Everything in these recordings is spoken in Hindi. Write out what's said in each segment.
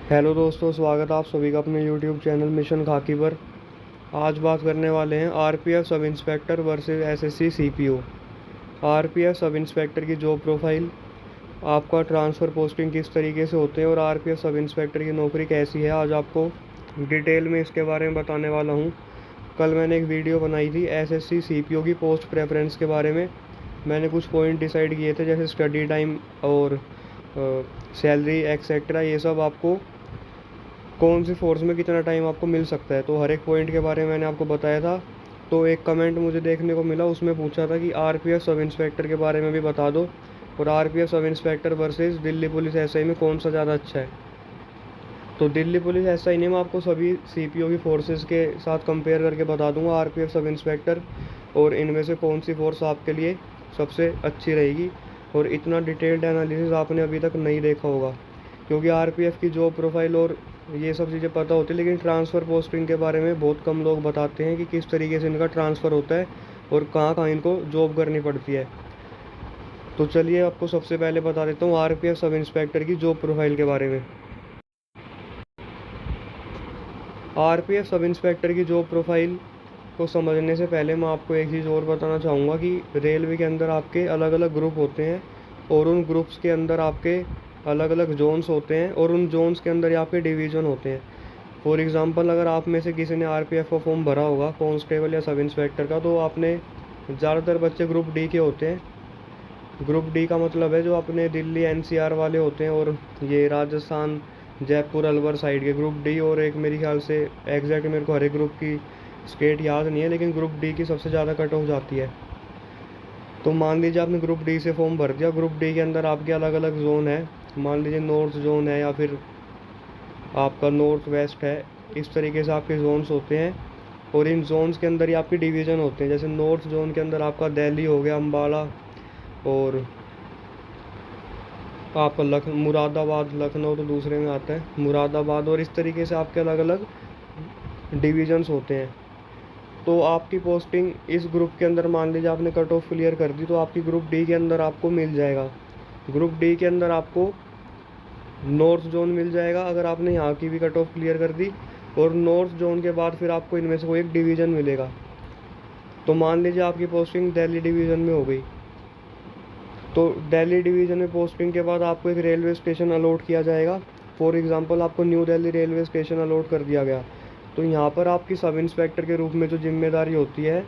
हेलो दोस्तों, स्वागत है आप सभी का अपने यूट्यूब चैनल मिशन खाकी पर। आज बात करने वाले हैं RPF sub inspector versus SSC CPO. RPF sub inspector की जॉब प्रोफाइल, आपका ट्रांसफ़र पोस्टिंग किस तरीके से होते हैं और आरपीएफ सब इंस्पेक्टर की नौकरी कैसी है, आज आपको डिटेल में इसके बारे में बताने वाला हूँ। कल मैंने एक वीडियो बनाई थी एसएससी सीपीओ की पोस्ट प्रेफरेंस के बारे में। मैंने कुछ पॉइंट डिसाइड किए थे, जैसे स्टडी टाइम और सैलरी एक्सेट्रा, ये सब आपको कौन सी फोर्स में कितना टाइम आपको मिल सकता है, तो हर एक पॉइंट के बारे में मैंने आपको बताया था। तो एक कमेंट मुझे देखने को मिला, उसमें पूछा था कि आरपीएफ सब इंस्पेक्टर के बारे में भी बता दो और RPF sub inspector versus Delhi police SI में कौन सा ज़्यादा अच्छा है। तो दिल्ली पुलिस एसआई ने मैं आपको सभी सीपीओ की फोर्सेस के साथ कंपेयर करके बता दूंगा आरपीएफ सब इंस्पेक्टर, और इनमें से कौन सी फोर्स आपके लिए सबसे अच्छी रहेगी। और इतना डिटेल्ड एनालिसिस आपने अभी तक नहीं देखा होगा, क्योंकि आरपीएफ की जॉब प्रोफाइल और ये सब चीज़ें पता होती है, लेकिन ट्रांसफ़र पोस्टिंग के बारे में बहुत कम लोग बताते हैं कि किस तरीके से इनका ट्रांसफ़र होता है और कहाँ कहाँ इनको जॉब करनी पड़ती है। तो चलिए आपको सबसे पहले बता देता हूँ आरपीएफ सब इंस्पेक्टर की जॉब प्रोफाइल के बारे में। आरपीएफ सब इंस्पेक्टर की जॉब प्रोफाइल को समझने से पहले मैं आपको एक चीज़ और बताना चाहूँगा कि रेलवे के अंदर आपके अलग अलग ग्रुप होते हैं और उन ग्रुप्स के अंदर आपके अलग अलग जोन्स होते हैं और उन जोन्स के अंदर आपके डिवीज़न होते हैं। फॉर एग्ज़ाम्पल, अगर आप में से किसी ने आरपीएफ का फॉर्म भरा होगा कांस्टेबल या सब इंस्पेक्टर का, तो आपने ज़्यादातर बच्चे ग्रुप डी के होते हैं। ग्रुप डी का मतलब है जो अपने दिल्ली एनसीआर वाले होते हैं और ये राजस्थान जयपुर अलवर साइड के ग्रुप डी, और एक मेरे ख्याल से एग्जैक्ट मेरे को हर एक ग्रुप की स्टेट याद नहीं है, लेकिन ग्रुप डी की सबसे ज़्यादा कट ऑफ जाती है। तो मान लीजिए आपने ग्रुप डी से फॉर्म भर दिया, ग्रुप डी के अंदर आपके अलग अलग जोन है। मान लीजिए नॉर्थ जोन है या फिर आपका नॉर्थ वेस्ट है, इस तरीके से आपके जोन्स होते हैं। और इन जोन्स के अंदर ही आपके डिवीज़न होते हैं। जैसे नॉर्थ जोन के अंदर आपका दिल्ली हो गया, अम्बाला, और आपका मुरादाबाद, लखनऊ तो दूसरे में आता है, मुरादाबाद, और इस तरीके से आपके अलग अलग डिवीज़न्स होते हैं। तो आपकी पोस्टिंग इस ग्रुप के अंदर, मान लीजिए आपने कट ऑफ क्लियर कर दी, तो आपकी ग्रुप डी के अंदर आपको मिल जाएगा। ग्रुप डी के अंदर आपको नॉर्थ जोन मिल जाएगा अगर आपने यहाँ की भी कट ऑफ क्लियर कर दी, और नॉर्थ जोन के बाद फिर आपको इनमें से कोई एक डिवीज़न मिलेगा। तो मान लीजिए आपकी पोस्टिंग दिल्ली डिवीज़न में हो गई, तो दिल्ली डिवीज़न में पोस्टिंग के बाद आपको एक रेलवे स्टेशन अलॉट किया जाएगा। फॉर एग्ज़ाम्पल, आपको New Delhi railway station allot कर दिया गया, तो यहाँ पर आपकी सब इंस्पेक्टर के रूप में जो जिम्मेदारी होती है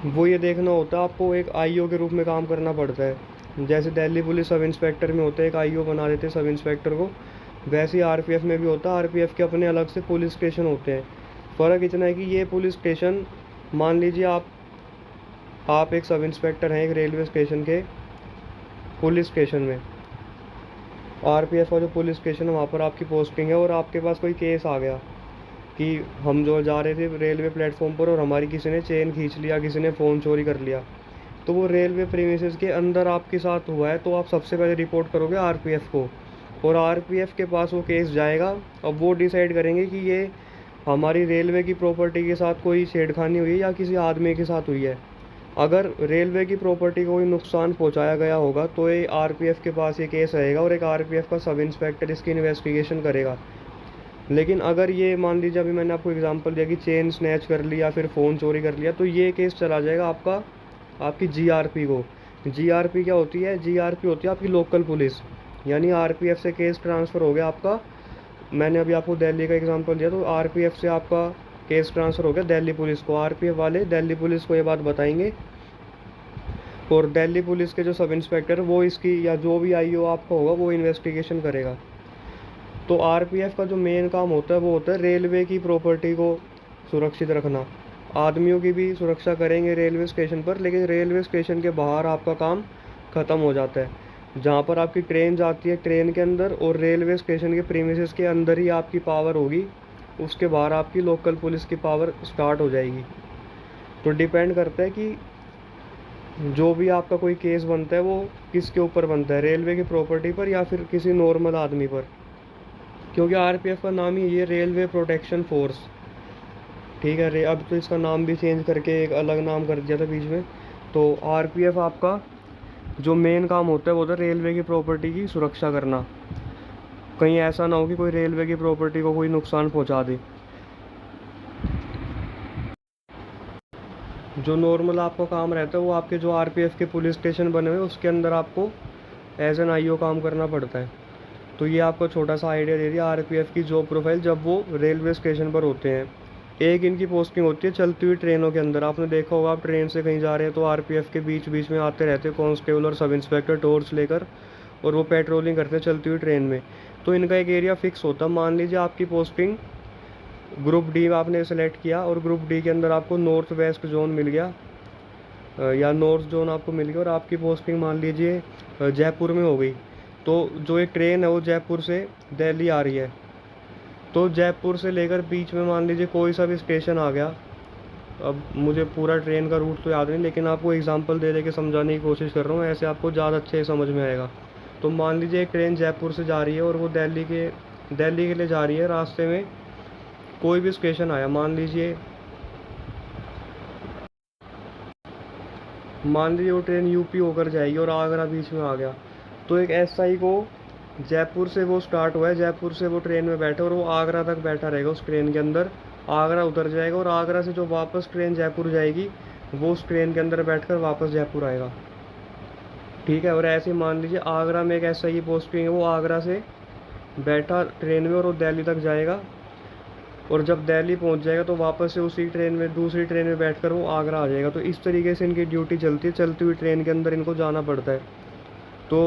वो ये देखना होता है, आपको एक आईओ के रूप में काम करना पड़ता है। जैसे दिल्ली पुलिस सब इंस्पेक्टर में होता है, एक आईओ बना देते हैं सब इंस्पेक्टर को, वैसे ही आरपीएफ में भी होता है। आरपीएफ के अपने अलग से पुलिस स्टेशन होते हैं। फ़र्क इतना है कि ये पुलिस स्टेशन, मान लीजिए आप एक सब इंस्पेक्टर हैं एक रेलवे स्टेशन के पुलिस स्टेशन में, आरपीएफ का जो पुलिस स्टेशन है वहाँ पर आपकी पोस्टिंग है, और आपके पास कोई केस आ गया कि हम जो जा रहे थे रेलवे प्लेटफॉर्म पर और हमारी किसी ने चेन खींच लिया, किसी ने फ़ोन चोरी कर लिया, तो वो रेलवे प्रीमिसेस के अंदर आपके साथ हुआ है, तो आप सबसे पहले रिपोर्ट करोगे आरपीएफ को, और आरपीएफ के पास वो केस जाएगा। अब वो डिसाइड करेंगे कि ये हमारी रेलवे की प्रॉपर्टी के साथ कोई छेड़खानी हुई है या किसी आदमी के साथ हुई है। अगर रेलवे की प्रॉपर्टी को कोई नुकसान पहुंचाया गया होगा तो ये आरपीएफ के पास ये केस रहेगा और एक आरपीएफ का सब इंस्पेक्टर इसकी इन्वेस्टिगेशन करेगा। लेकिन अगर ये, मान लीजिए अभी मैंने आपको एग्जांपल दिया कि चेन स्नैच कर लिया, फिर फ़ोन चोरी कर लिया, तो ये केस चला जाएगा आपकी जीआरपी को। जीआरपी क्या होती है? जीआरपी होती है आपकी लोकल पुलिस, यानी आरपीएफ से केस ट्रांसफ़र हो गया आपका। मैंने अभी आपको दिल्ली का एग्जांपल दिया, तो आरपीएफ से आपका केस ट्रांसफ़र हो गया दिल्ली पुलिस को। आरपीएफ वाले दिल्ली पुलिस को ये बात बताएंगे, और दिल्ली पुलिस के जो सब इंस्पेक्टर वो इसकी, या जो भी आईओ आपका होगा वो इन्वेस्टिगेशन करेगा। तो आरपीएफ का जो मेन काम होता है वो होता है रेलवे की प्रॉपर्टी को सुरक्षित रखना। आदमियों की भी सुरक्षा करेंगे रेलवे स्टेशन पर, लेकिन रेलवे स्टेशन के बाहर आपका काम ख़त्म हो जाता है। जहाँ पर आपकी ट्रेन जाती है, ट्रेन के अंदर और रेलवे स्टेशन के प्रीमिसेस के अंदर ही आपकी पावर होगी, उसके बाहर आपकी लोकल पुलिस की पावर स्टार्ट हो जाएगी। तो डिपेंड करता है कि जो भी आपका कोई केस बनता है वो किसके ऊपर बनता है, रेलवे की प्रॉपर्टी पर या फिर किसी नॉर्मल आदमी पर। क्योंकि आरपीएफ का नाम ही ये रेलवे प्रोटेक्शन फोर्स, ठीक है रे, अब तो इसका नाम भी चेंज करके एक अलग नाम कर दिया था बीच में। तो आरपीएफ आपका जो मेन काम होता है वो होता है रेलवे की प्रॉपर्टी की सुरक्षा करना। कहीं ऐसा ना हो कि कोई रेलवे की प्रॉपर्टी को कोई नुकसान पहुंचा दे। जो नॉर्मल आपका काम रहता है वो आपके जो आरपीएफ के पुलिस स्टेशन बने हुए हैं उसके अंदर आपको एज एन आईओ काम करना पड़ता है। तो ये आपको छोटा सा आइडिया दे दिया आरपीएफ की जॉब प्रोफाइल जब वो रेलवे स्टेशन पर होते हैं। एक इनकी पोस्टिंग होती है चलती हुई ट्रेनों के अंदर। आपने देखा होगा, आप ट्रेन से कहीं जा रहे हैं तो आरपीएफ के बीच बीच में आते रहते हैं कांस्टेबल और सब इंस्पेक्टर टॉर्च लेकर, और वो पेट्रोलिंग करते हैं चलती हुई ट्रेन में। तो इनका एक एरिया फिक्स होता है। मान लीजिए आपकी पोस्टिंग ग्रुप डी में आपने सेलेक्ट किया और ग्रुप डी के अंदर आपको नॉर्थ वेस्ट जोन मिल गया, या नॉर्थ जोन आपको मिल गया, और आपकी पोस्टिंग मान लीजिए जयपुर में हो गई। तो जो एक ट्रेन है वो जयपुर से दिल्ली आ रही है, तो जयपुर से लेकर बीच में मान लीजिए कोई सा भी स्टेशन आ गया। अब मुझे पूरा ट्रेन का रूट तो याद नहीं, लेकिन आपको एग्जांपल दे के समझाने की कोशिश कर रहा हूँ, ऐसे आपको ज़्यादा अच्छे समझ में आएगा। तो मान लीजिए एक ट्रेन जयपुर से जा रही है और वो दिल्ली के लिए जा रही है। रास्ते में कोई भी स्टेशन आया, मान लीजिए वो ट्रेन यूपी होकर जाएगी और आगरा बीच में आ गया। तो एक एसआई को जयपुर से वो स्टार्ट हुआ है, जयपुर से वो ट्रेन में बैठा और वो आगरा तक बैठा रहेगा उस ट्रेन के अंदर। आगरा उतर जाएगा और आगरा से जो वापस ट्रेन जयपुर जाएगी वो उस ट्रेन के अंदर बैठकर वापस जयपुर आएगा। ठीक है। और ऐसे ही मान लीजिए आगरा में एक एसआई की पोस्टिंग है, वो आगरा से बैठा ट्रेन में और वो दिल्ली तक जाएगा, और जब दिल्ली पहुंच जाएगा तो वापस से उसी ट्रेन में दूसरी ट्रेन में बैठकर वो आगरा आ जाएगा। तो इस तरीके से इनकी ड्यूटी चलती है, चलती हुई ट्रेन के अंदर इनको जाना पड़ता है। तो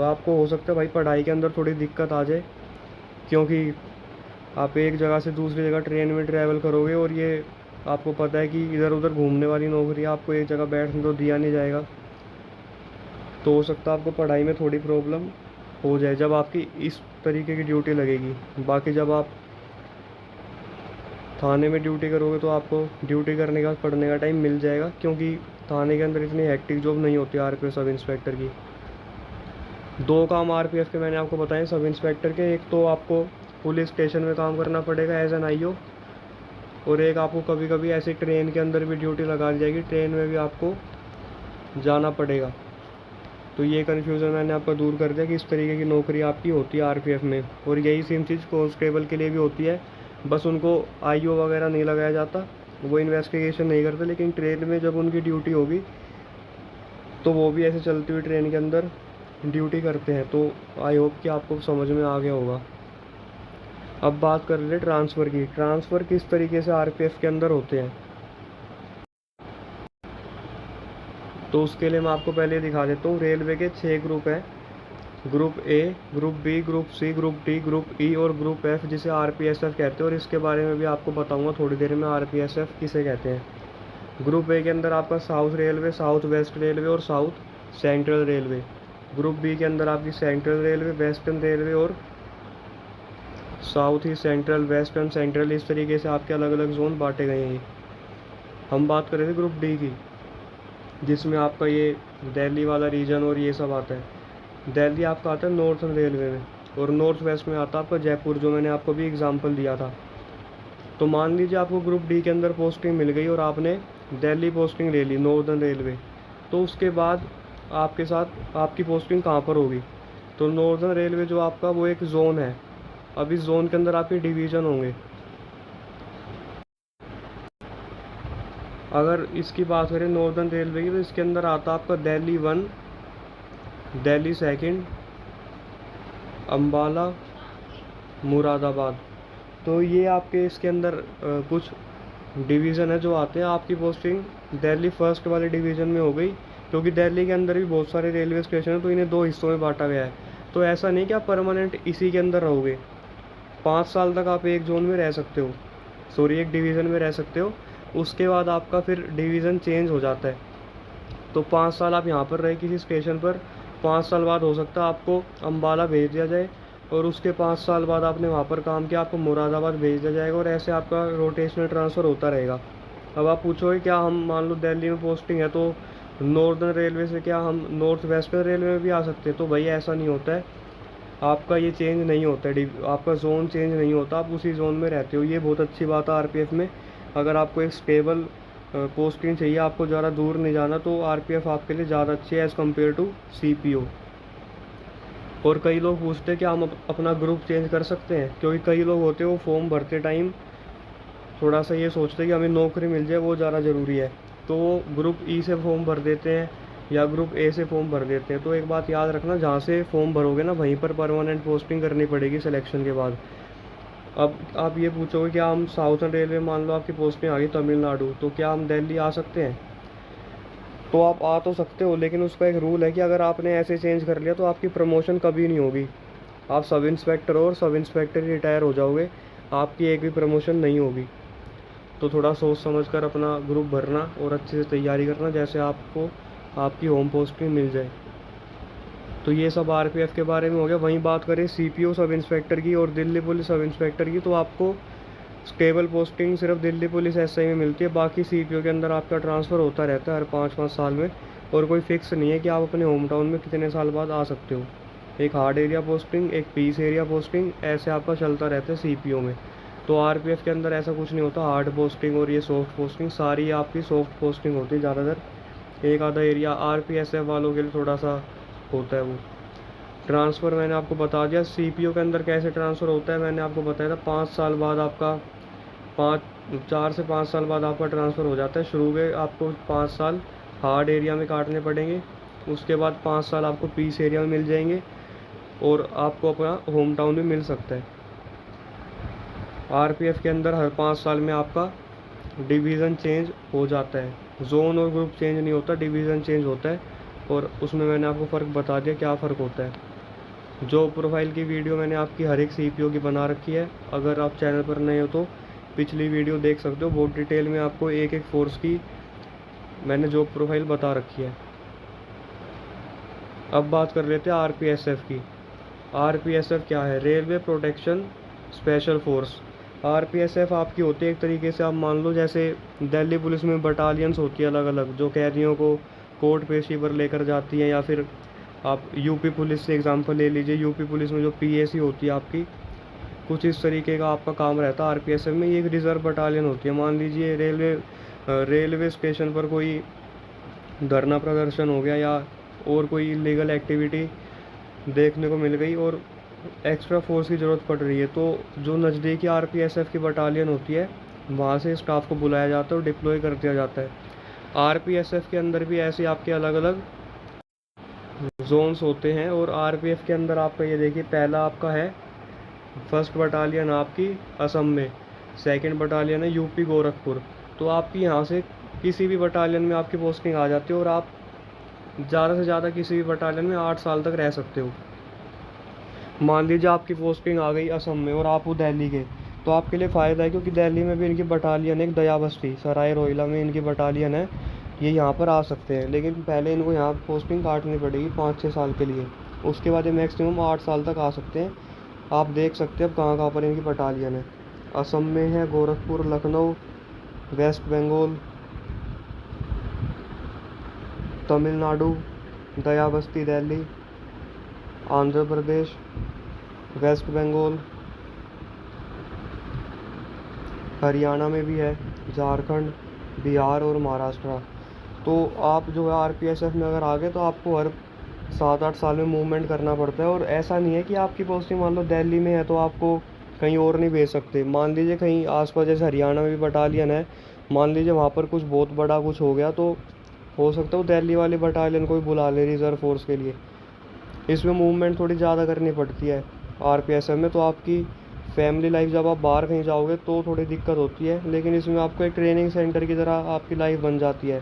आपको हो सकता है भाई पढ़ाई के अंदर थोड़ी दिक्कत आ जाए, क्योंकि आप एक जगह से दूसरी जगह ट्रेन में ट्रैवल करोगे और ये आपको पता है कि इधर उधर घूमने वाली नौकरी है, आपको एक जगह बैठने तो दिया नहीं जाएगा। तो हो सकता है आपको पढ़ाई में थोड़ी प्रॉब्लम हो जाए जब आपकी इस तरीके की ड्यूटी लगेगी। बाकी जब आप थाने में ड्यूटी करोगे तो आपको ड्यूटी करने का पढ़ने का टाइम मिल जाएगा, क्योंकि थाने के अंदर इतनी हेक्टिक जॉब नहीं होती आरपीएफ सब इंस्पेक्टर की। दो काम आरपीएफ के मैंने आपको बताए सब इंस्पेक्टर के। एक तो आपको पुलिस स्टेशन में काम करना पड़ेगा एज एन आईओ, और एक आपको कभी कभी ऐसे ट्रेन के अंदर भी ड्यूटी लगा दी जाएगी, ट्रेन में भी आपको जाना पड़ेगा। तो ये कन्फ्यूज़न मैंने आपका दूर कर दिया कि इस तरीके की नौकरी आपकी होती है आरपीएफ में। और यही सेम चीज़ कांस्टेबल के लिए भी होती है, बस उनको आईओ वगैरह नहीं लगाया जाता, वो इन्वेस्टिगेशन नहीं करते, लेकिन ट्रेन में जब उनकी ड्यूटी होगी तो वो भी ऐसे चलती हुई ट्रेन के अंदर ड्यूटी करते हैं। तो आई होप कि आपको समझ में आ गया होगा। अब बात कर ले ट्रांसफ़र की। ट्रांसफ़र किस तरीके से आरपीएफ के अंदर होते हैं, तो उसके लिए मैं आपको पहले दिखा देता हूँ। रेलवे के 6 ग्रुप हैं, group A, group B, group C, group D, group E और ग्रुप एफ, जिसे आरपीएसएफ कहते हैं। और इसके बारे में भी आपको बताऊंगा थोड़ी देर में आरपीएसएफ किसे कहते हैं। ग्रुप ए के अंदर आपका south railway, south west railway और south central railway. Group B के अंदर आपकी सेंट्रल रेलवे, वेस्टर्न रेलवे और south east central, western central, इस तरीके से आपके अलग अलग जोन बांटे गए हैं। हम बात कर रहे थे ग्रुप डी की, जिसमें आपका ये दिल्ली वाला रीजन और ये सब आता है। दिल्ली आपका आता है नॉर्थन रेलवे में, और नॉर्थ वेस्ट में आता है आपका जयपुर, जो मैंने आपको भी एग्जांपल दिया था। तो मान लीजिए आपको ग्रुप डी के अंदर पोस्टिंग मिल गई और आपने दिल्ली पोस्टिंग ले ली नॉर्दर्न रेलवे, तो उसके बाद आपके साथ आपकी पोस्टिंग कहाँ पर होगी, तो नॉर्दर्न रेलवे जो आपका वो एक जोन है। अब इस जोन के अंदर आपके डिवीज़न होंगे। अगर इसकी बात करें नॉर्दर्न रेलवे की, तो इसके अंदर आता आपका दिल्ली 1, दिल्ली 2, अम्बाला, मुरादाबाद। तो ये आपके इसके अंदर कुछ डिवीज़न है जो आते हैं। आपकी पोस्टिंग दिल्ली फर्स्ट वाले डिवीज़न में हो गई, क्योंकि दिल्ली के अंदर भी बहुत सारे रेलवे स्टेशन हैं, तो इन्हें 2 हिस्सों में बांटा गया है। तो ऐसा नहीं कि आप परमानेंट इसी के अंदर रहोगे। 5 साल तक आप एक जोन में रह सकते हो, सॉरी एक डिवीज़न में रह सकते हो। उसके बाद आपका फिर डिवीज़न चेंज हो जाता है। तो 5 साल आप यहाँ पर रहे किसी स्टेशन पर, 5 साल बाद हो सकता है आपको अम्बाला भेज दिया जाए, और उसके 5 साल बाद आपने वहाँ पर काम किया, आपको मुरादाबाद भेज दिया जाएगा, और ऐसे आपका रोटेशनल ट्रांसफ़र होता रहेगा। अब आप पूछोगे क्या हम मान लो दिल्ली में पोस्टिंग है तो नॉर्दर्न रेलवे से क्या हम नॉर्थ वेस्टर्न रेलवे में भी आ सकते हैं, तो भाई ऐसा नहीं होता है। आपका ये चेंज नहीं होता है, आपका जोन चेंज नहीं होता, आप उसी जोन में रहते हो। ये बहुत अच्छी बात है आरपीएफ में। अगर आपको एक स्टेबल पोस्टिंग चाहिए, आपको ज़्यादा दूर नहीं जाना, तो आरपीएफ आपके लिए ज़्यादा अच्छी है एज़ कम्पेयर टू सीपीओ। और कई लोग पूछते हैं कि हम अपना ग्रुप चेंज कर सकते हैं, क्योंकि कई लोग होते हैं वो फॉर्म भरते टाइम थोड़ा सा ये सोचते हैं कि हमें नौकरी मिल जाए, वो ज़्यादा ज़रूरी है, तो वो ग्रुप ई से फॉर्म भर देते हैं या ग्रुप ए से फॉर्म भर देते हैं। तो एक बात याद रखना, जहाँ से फॉर्म भरोगे ना वहीं पर परमानेंट पोस्टिंग करनी पड़ेगी सिलेक्शन के बाद। अब आप ये पूछोगे कि हम साउथर्न रेलवे, मान लो आपकी पोस्टिंग आ गई तमिलनाडु, तो क्या हम दिल्ली आ सकते हैं? तो आप आ तो सकते हो, लेकिन उसका एक रूल है कि अगर आपने ऐसे चेंज कर लिया तो आपकी प्रमोशन कभी नहीं होगी। आप सब इंस्पेक्टर हो और सब इंस्पेक्टर रिटायर हो जाओगे, आपकी एक भी प्रमोशन नहीं होगी। तो थोड़ा सोच समझ कर अपना ग्रुप भरना और अच्छे से तैयारी करना, जैसे आपको आपकी होम पोस्टिंग मिल जाए। तो ये सब आरपीएफ के बारे में हो गया। वहीं बात करें सीपीओ सब इंस्पेक्टर की और दिल्ली पुलिस सब इंस्पेक्टर की, तो आपको स्टेबल पोस्टिंग सिर्फ दिल्ली पुलिस एसआई में मिलती है। बाकी सीपीओ के अंदर आपका ट्रांसफ़र होता रहता है हर 5-5 साल में, और कोई फिक्स नहीं है कि आप अपने होम टाउन में कितने साल बाद आ सकते हो। एक हार्ड एरिया पोस्टिंग, एक पीस एरिया पोस्टिंग, ऐसे आपका चलता रहता है सीपीओ में। तो आरपीएफ के अंदर ऐसा कुछ नहीं होता हार्ड पोस्टिंग और ये सॉफ्ट पोस्टिंग, सारी आपकी सॉफ्ट पोस्टिंग होती है ज़्यादातर। एक आधा एरिया आरपीएसएफ वालों के लिए थोड़ा सा होता है वो। ट्रांसफ़र मैंने आपको बता दिया। सीपीओ के अंदर कैसे ट्रांसफ़र होता है मैंने आपको बताया था। 5 साल बाद आपका 4 से 5 साल बाद आपका ट्रांसफ़र हो जाता है। शुरू में आपको 5 साल हार्ड एरिया में काटने पड़ेंगे, उसके बाद 5 साल आपको पीस एरिया में मिल जाएंगे, और आपको अपना होम टाउन भी मिल सकता है। आरपीएफ के अंदर हर 5 साल में आपका डिवीज़न चेंज हो जाता है, जोन और ग्रुप चेंज नहीं होता, डिवीज़न चेंज होता है। और उसमें मैंने आपको फ़र्क बता दिया क्या फ़र्क होता है। जॉब प्रोफाइल की वीडियो मैंने आपकी हर एक सीपीओ की बना रखी है, अगर आप चैनल पर नए हो तो पिछली वीडियो देख सकते हो। बहुत डिटेल में आपको एक एक फोर्स की मैंने जॉब प्रोफाइल बता रखी है। अब बात कर लेते हैं आरपीएसएफ की। आरपीएसएफ क्या है? Railway protection special force. RPSF आपकी होती है एक तरीके से, आप मान लो जैसे दिल्ली पुलिस में बटालियंस होती है अलग अलग, जो कैदियों को कोर्ट पेशी पर लेकर जाती हैं, या फिर आप यूपी पुलिस से एग्जांपल ले लीजिए। यूपी पुलिस में जो पीएसी होती है आपकी, कुछ इस तरीके का आपका काम रहता है आरपीएसएफ में। ये एक रिजर्व बटालियन होती है। मान लीजिए रेलवे स्टेशन पर कोई धरना प्रदर्शन हो गया या और कोई इलीगल एक्टिविटी देखने को मिल गई और एक्स्ट्रा फोर्स की ज़रूरत पड़ रही है, तो जो नज़दीकी आरपीएसएफ की बटालियन होती है वहाँ से स्टाफ को बुलाया जाता है और डिप्लॉय कर दिया जाता है। आरपीएसएफ के अंदर भी ऐसे आपके अलग अलग जोन्स होते हैं, और आरपीएफ के अंदर आपका ये देखिए, पहला आपका है फर्स्ट बटालियन आपकी असम में, सेकंड बटालियन है यूपी गोरखपुर। तो आपकी यहाँ से किसी भी बटालियन में आपकी पोस्टिंग आ जाती है, और आप ज़्यादा से ज़्यादा किसी भी बटालियन में 8 साल तक रह सकते हो। मान लीजिए आपकी पोस्टिंग आ गई असम में और आप वो दिल्ली के, तो आपके लिए फ़ायदा है, क्योंकि दिल्ली में भी इनकी बटालियन है, एक दयाबस्ती सराय रोहिला में इनकी बटालियन है, ये यहाँ पर आ सकते हैं। लेकिन पहले इनको यहाँ पोस्टिंग काटनी पड़ेगी 5-6 साल के लिए, उसके बाद ये मैक्सिमम 8 साल तक आ सकते हैं। आप देख सकते हैं अब कहाँ कहाँ पर इनकी बटालियन है। असम में है, गोरखपुर, लखनऊ, वेस्ट बंगाल, तमिलनाडु, दयाबस्ती दिल्ली, आंध्र प्रदेश, वेस्ट बंगाल, हरियाणा में भी है, झारखंड, बिहार और महाराष्ट्र। तो आप जो है आरपीएसएफ में अगर आ गए तो आपको हर 7-8 साल में मूवमेंट करना पड़ता है। और ऐसा नहीं है कि आपकी पोस्टिंग मान लो दिल्ली में है तो आपको कहीं और नहीं भेज सकते। मान लीजिए कहीं आसपास जैसे हरियाणा में भी बटालियन है, मान लीजिए वहाँ पर कुछ बहुत बड़ा कुछ हो गया, तो हो सकता है दिल्ली वाली बटालियन को भी बुला ले रिज़र्व फोर्स के लिए। इसमें मूवमेंट थोड़ी ज़्यादा करनी पड़ती है आरपीएसएफ में। तो आपकी फैमिली लाइफ जब आप बाहर कहीं जाओगे तो थोड़ी दिक्कत होती है, लेकिन इसमें आपको एक ट्रेनिंग सेंटर की तरह आपकी लाइफ बन जाती है।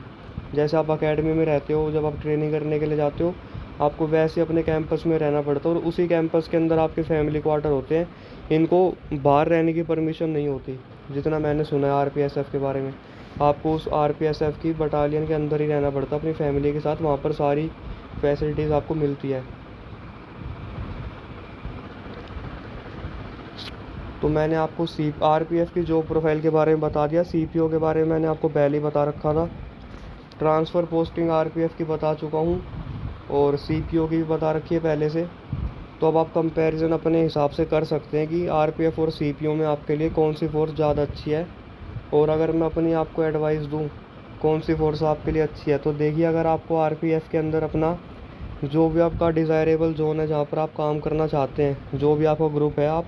जैसे आप अकेडमी में रहते हो, जब आप ट्रेनिंग करने के लिए जाते हो, आपको वैसे अपने कैंपस में रहना पड़ता है, और उसी कैंपस के अंदर आपके फैमिली क्वार्टर होते हैं। इनको बाहर रहने की परमिशन नहीं होती, जितना मैंने सुना है आरपीएसएफ के बारे में। आपको उस आरपीएसएफ की बटालियन के अंदर ही रहना पड़ता है अपनी फैमिली के साथ, वहाँ पर सारी फैसिलिटीज़ आपको मिलती है। तो मैंने आपको आरपीएफ की जॉब प्रोफाइल के बारे में बता दिया। सीपीओ के बारे में मैंने आपको पहले ही बता रखा था। ट्रांसफ़र पोस्टिंग आरपीएफ की बता चुका हूँ, और सीपीओ की भी बता रखी है पहले से। तो अब आप कंपैरिजन अपने हिसाब से कर सकते हैं कि आरपीएफ और सीपीओ में आपके लिए कौन सी फ़ोर्स ज़्यादा अच्छी है। और अगर मैं अपनी आपको एडवाइस दूँ कौन सी फ़ोर्स आपके लिए अच्छी है, तो देखिए, अगर आपको आरपीएफ के अंदर अपना जो भी आपका डिज़ायरेबल जोन है जहाँ पर आप काम करना चाहते हैं, जो भी आपका ग्रुप है, आप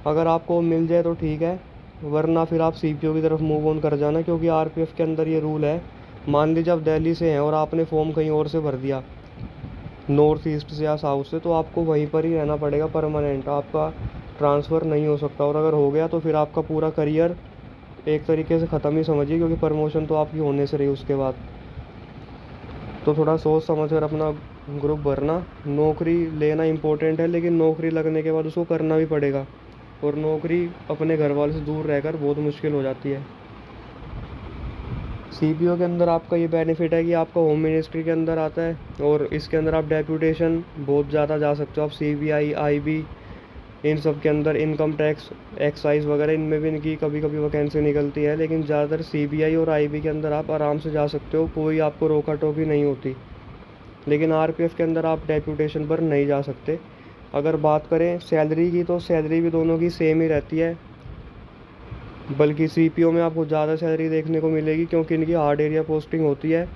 अगर आपको मिल जाए तो ठीक है, वरना फिर आप सीपीओ की तरफ मूव ऑन कर जाना, क्योंकि आरपीएफ के अंदर ये रूल है। मान लीजिए आप दिल्ली से हैं और आपने फॉर्म कहीं और से भर दिया, नॉर्थ ईस्ट से या साउथ से, तो आपको वहीं पर ही रहना पड़ेगा परमानेंट, आपका ट्रांसफ़र नहीं हो सकता। और अगर हो गया तो फिर आपका पूरा करियर एक तरीके से ख़त्म ही समझिए, क्योंकि प्रमोशन तो आपकी होने से रही उसके बाद। तो थोड़ा सोच समझ कर अपना ग्रुप भरना। नौकरी लेना इम्पोर्टेंट है, लेकिन नौकरी लगने के बाद उसको करना भी पड़ेगा, और नौकरी अपने घर वाले से दूर रहकर बहुत मुश्किल हो जाती है। सीपीओ के अंदर आपका ये बेनिफिट है कि आपका होम मिनिस्ट्री के अंदर आता है, और इसके अंदर आप डेप्यूटेशन बहुत ज़्यादा जा सकते हो। आप सीबीआई, आईबी, इन सब के अंदर, इनकम टैक्स, एक्साइज वगैरह, इनमें भी इनकी कभी कभी वैकेंसी निकलती है, लेकिन ज़्यादातर सीबीआई और आईबी के अंदर आप आराम से जा सकते हो, कोई आपको रोका टोकी नहीं होती। लेकिन आरपीएफ के अंदर आप डेप्यूटेशन पर नहीं जा सकते। अगर बात करें सैलरी की, तो सैलरी भी दोनों की सेम ही रहती है, बल्कि सीपीओ में आपको ज़्यादा सैलरी देखने को मिलेगी, क्योंकि इनकी हार्ड एरिया पोस्टिंग होती है।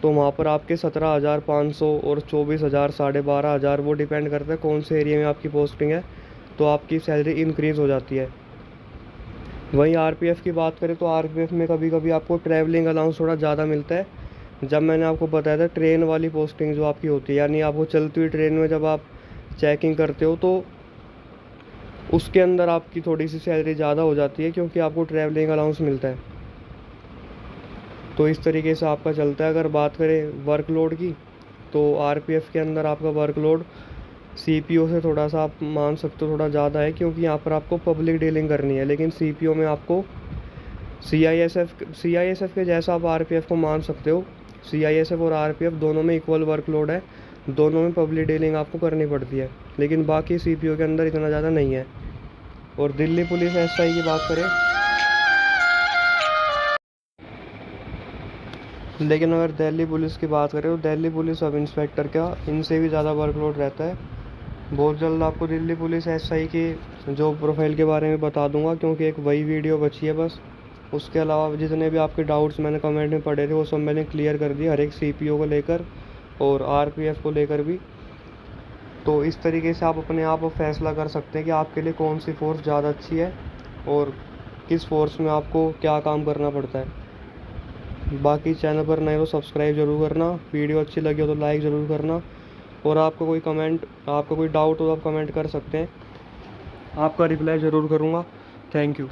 तो वहाँ पर आपके 17,500 और 24,000, 12,500, वो डिपेंड करता है कौन से एरिया में आपकी पोस्टिंग है, तो आपकी सैलरी इंक्रीज़ हो जाती है। वहीं आरपीएफ की बात करें तो आरपीएफ में कभी कभी आपको ट्रैवलिंग अलाउंस थोड़ा ज़्यादा मिलता है। जब मैंने आपको बताया था ट्रेन वाली पोस्टिंग जो आपकी होती है, यानी आपको चलती हुई ट्रेन में जब आप चेकिंग करते हो, तो उसके अंदर आपकी थोड़ी सी सैलरी ज़्यादा हो जाती है, क्योंकि आपको ट्रैवलिंग अलाउंस मिलता है। तो इस तरीके से आपका चलता है। अगर बात करें वर्कलोड की, तो आरपीएफ के अंदर आपका वर्कलोड सीपीओ से थोड़ा सा आप मान सकते हो थोड़ा ज़्यादा है, क्योंकि यहाँ पर आपको पब्लिक डीलिंग करनी है। लेकिन सीपीओ में आपको सीआईएसएफ के जैसा आप आरपीएफ को मान सकते हो। सीआईएसएफ और आरपीएफ दोनों में इक्वल वर्कलोड है, दोनों में पब्लिक डीलिंग आपको करनी पड़ती है, लेकिन बाकी सीपीओ के अंदर इतना ज़्यादा नहीं है। और दिल्ली पुलिस एसआई की बात करें, लेकिन अगर दिल्ली पुलिस की बात करें तो दिल्ली पुलिस सब इंस्पेक्टर का इनसे भी ज़्यादा वर्कलोड रहता है। बहुत जल्द आपको दिल्ली पुलिस एसआई की जॉब प्रोफाइल के बारे में बता दूंगा, क्योंकि एक वही वीडियो बची है बस। उसके अलावा जितने भी आपके डाउट्स मैंने कमेंट में पढ़े थे, वो सब मैंने क्लियर कर दिया, हर एक सीपीओ को लेकर और आरपीएफ को लेकर भी। तो इस तरीके से आप अपने आप फैसला कर सकते हैं कि आपके लिए कौन सी फ़ोर्स ज़्यादा अच्छी है और किस फोर्स में आपको क्या काम करना पड़ता है। बाकी चैनल पर नए हो सब्सक्राइब ज़रूर करना, वीडियो अच्छी लगी हो तो लाइक ज़रूर करना, और आपको कोई डाउट हो तो आप कमेंट कर सकते हैं, आपका रिप्लाई ज़रूर करूँगा। Thank you.